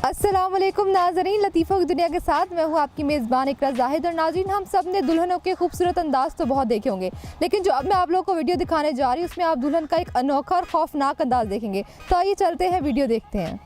अस्सलाम वालेकुम नाज़रीन, लतीफ़ों की दुनिया के साथ मैं हूँ आपकी मेज़बान इकरा जाहिद। और नाज़रीन, हम सब ने दुल्हनों के खूबसूरत अंदाज तो बहुत देखे होंगे, लेकिन जो अब मैं आप लोगों को वीडियो दिखाने जा रही हूँ उसमें आप दुल्हन का एक अनोखा और खौफनाक अंदाज देखेंगे। तो आइए चलते हैं, वीडियो देखते हैं।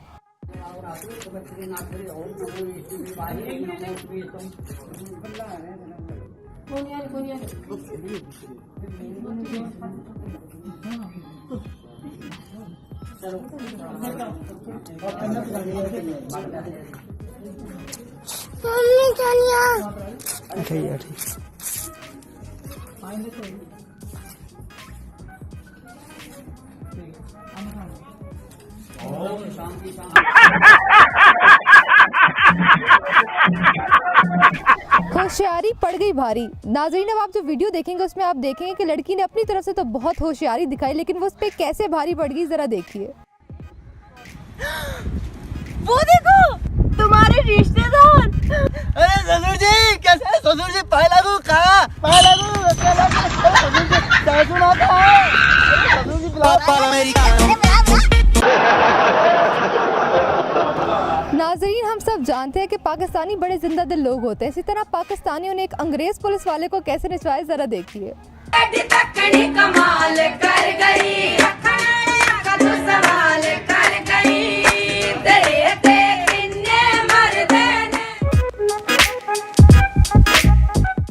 होशियारी पड़ गई भारी। नाज़रीन, अब आप जो वीडियो देखेंगे उसमें आप देखेंगे कि लड़की ने अपनी तरफ से तो बहुत होशियारी दिखाई, लेकिन वो उस पे कैसे भारी पड़ गई, जरा देखिए। वो देखो तुम्हारे रिश्तेदार। अरे ससुर जी, कैसे ससुर जी? पाए लागू कहाँ? पाए लागू ससुर जी, ससुर आता है। ससुर जी नाज़रीन, हम सब जानते हैं कि पाकिस्तानी बड़े जिंदा दिल लोग होते हैं। इसी तरह पाकिस्तानियों ने एक अंग्रेज पुलिस वाले को कैसे नचवाया, जरा देखिए। कमाल कर